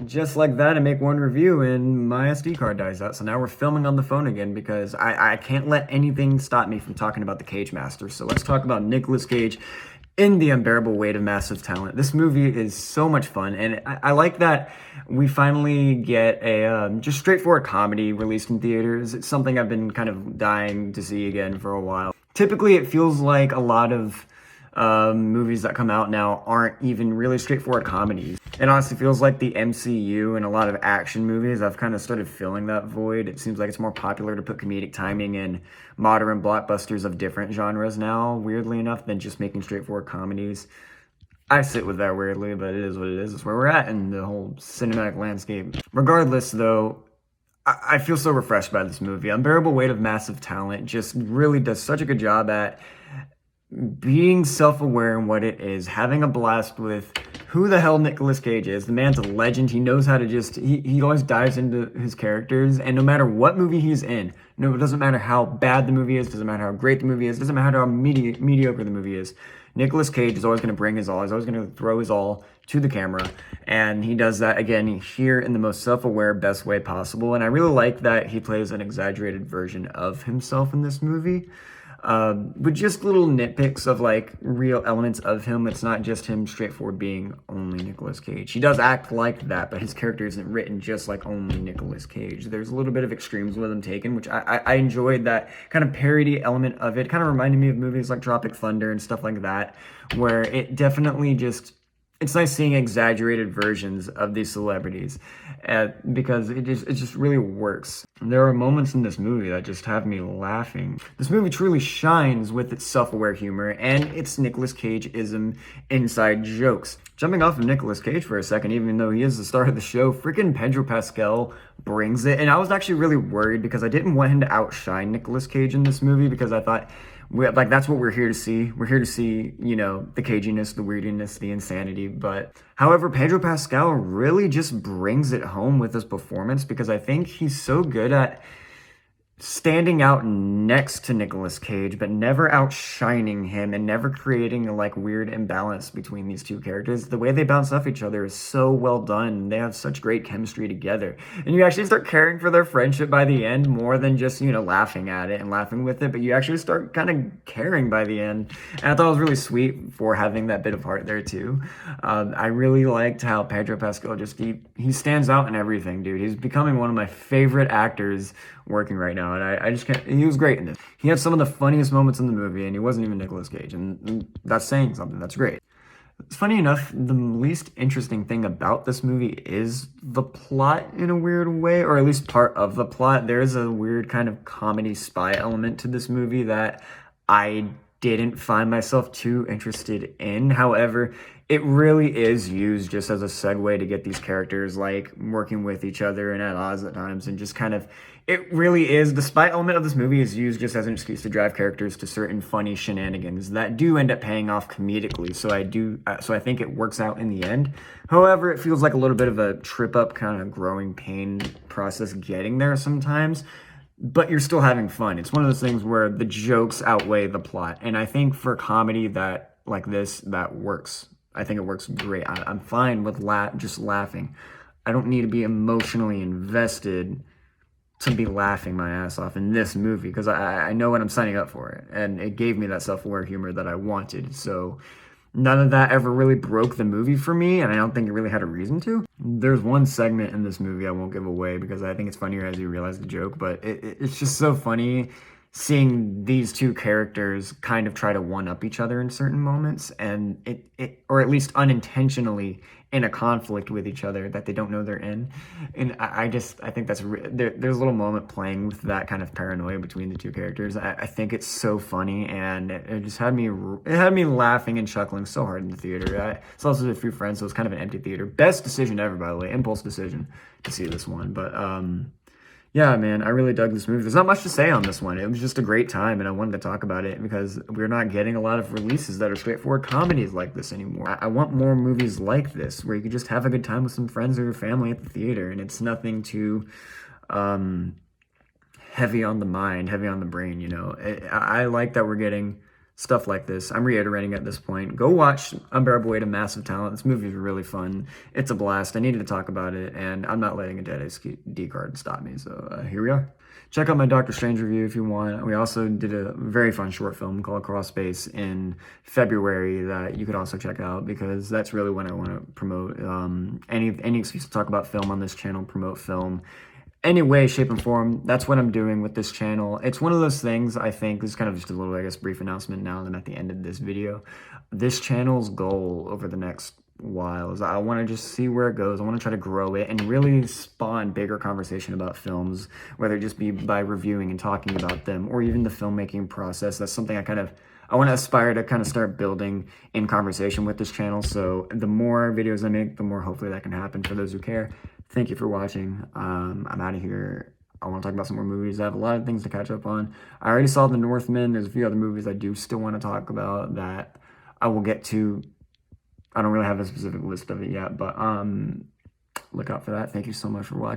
Just like that, I make one review and my SD card dies out. So now we're filming on the phone again because I can't let anything stop me from talking about the Cage Master. So let's talk about Nicolas Cage in The Unbearable Weight of Massive Talent. This movie is so much fun, and I like that we finally get a just straightforward comedy released in theaters. It's something I've been kind of dying to see again for a while. Typically, it feels like a lot of movies that come out now aren't even really straightforward comedies. It honestly feels like the MCU and a lot of action movies, I've kind of started filling that void. It seems like it's more popular to put comedic timing in modern blockbusters of different genres now, weirdly enough, than just making straightforward comedies. I sit with that weirdly, but it is what it is. It's where we're at in the whole cinematic landscape. Regardless, though, I feel so refreshed by this movie. Unbearable Weight of Massive Talent just really does such a good job at being self-aware in what it is, having a blast with who the hell Nicolas Cage is. The man's a legend. He knows how to he always dives into his characters, and no matter what movie he's in, no, it doesn't matter how bad the movie is, doesn't matter how great the movie is, doesn't matter how mediocre the movie is, Nicolas Cage is always going to bring his all. He's always going to throw his all to the camera, and he does that again here in the most self-aware, best way possible. And I really like that he plays an exaggerated version of himself in this movie. With just little nitpicks of like real elements of him. It's not just him straightforward being only Nicolas Cage. He does act like that, but his character isn't written just like only Nicolas Cage. There's a little bit of extremes with him taken, which I enjoyed that kind of parody element of it. Kind of reminded me of movies like Tropic Thunder and stuff like that, where it definitely just, it's nice seeing exaggerated versions of these celebrities because it just really works. There are moments in this movie that just have me laughing. This movie truly shines with its self-aware humor and its Nicolas Cage-ism inside jokes. Jumping off of Nicolas Cage for a second, even though he is the star of the show, freaking Pedro Pascal brings it. And I was actually really worried because I didn't want him to outshine Nicolas Cage in this movie because I thought, that's what we're here to see. We're here to see, you know, the caginess, the weirdiness, the insanity. But however, Pedro Pascal really just brings it home with his performance because I think he's so good at standing out next to Nicolas Cage, but never outshining him and never creating a like weird imbalance between these two characters. The way they bounce off each other is so well done. They have such great chemistry together. And you actually start caring for their friendship by the end more than just, you know, laughing at it and laughing with it, but you actually start kind of caring by the end. And I thought it was really sweet for having that bit of heart there too. I really liked how Pedro Pascal he stands out in everything, dude. He's becoming one of my favorite actors working right now, and I just can't. He was great in this. He had some of the funniest moments in the movie, and he wasn't even Nicolas Cage, and that's saying something. That's great. It's funny enough, the least interesting thing about this movie is the plot in a weird way, or at least part of the plot. There's a weird kind of comedy spy element to this movie that I didn't find myself too interested in. However, it really is used just as a segue to get these characters like working with each other and at odds at times, and just kind of, it really is, the spy element of this movie is used just as an excuse to drive characters to certain funny shenanigans that do end up paying off comedically. So I think it works out in the end. However, it feels like a little bit of a trip up kind of growing pain process getting there sometimes, but you're still having fun. It's one of those things where the jokes outweigh the plot. And I think for comedy that like this, that works. I think it works great. I'm fine with just laughing. I don't need to be emotionally invested to be laughing my ass off in this movie because I know what I'm signing up for, and it gave me that self-aware humor that I wanted. So none of that ever really broke the movie for me, and I don't think it really had a reason to. There's one segment in this movie I won't give away because I think it's funnier as you realize the joke, but it's just so funny seeing these two characters kind of try to one-up each other in certain moments, and or at least unintentionally in a conflict with each other that they don't know they're in. And I think that's there's a little moment playing with that kind of paranoia between the two characters. I think it's so funny, and it just had me laughing and chuckling so hard in the theater. I saw this with a few friends, so it was kind of an empty theater. Best decision ever, by the way, impulse decision to see this one. But yeah, man, I really dug this movie. There's not much to say on this one. It was just a great time, and I wanted to talk about it because we're not getting a lot of releases that are straightforward comedies like this anymore. I want more movies like this where you can just have a good time with some friends or your family at the theater, and it's nothing too heavy on the mind, heavy on the brain, you know. I like that we're getting stuff like this. I'm reiterating at this point. Go watch Unbearable Weight of Massive Talent. This movie is really fun. It's a blast. I needed to talk about it, and I'm not letting a dead SD card stop me. So here we are. Check out my Doctor Strange review if you want. We also did a very fun short film called Cross Space in February that you could also check out, because that's really when I want to promote any excuse to talk about film on this channel, promote film. Any way, shape, and form, that's what I'm doing with this channel. It's one of those things, I think, this is kind of just a little, I guess, brief announcement now and at the end of this video. This channel's goal over the next while is I want to just see where it goes. I want to try to grow it and really spawn bigger conversation about films, whether it just be by reviewing and talking about them, or even the filmmaking process. That's something I want to aspire to kind of start building in conversation with this channel. So the more videos I make, the more hopefully that can happen for those who care. Thank you for watching. I'm out of here. I want to talk about some more movies. I have a lot of things to catch up on. I already saw The Northman. There's a few other movies I do still want to talk about that I will get to. I don't really have a specific list of it yet, but look out for that. Thank you so much for watching.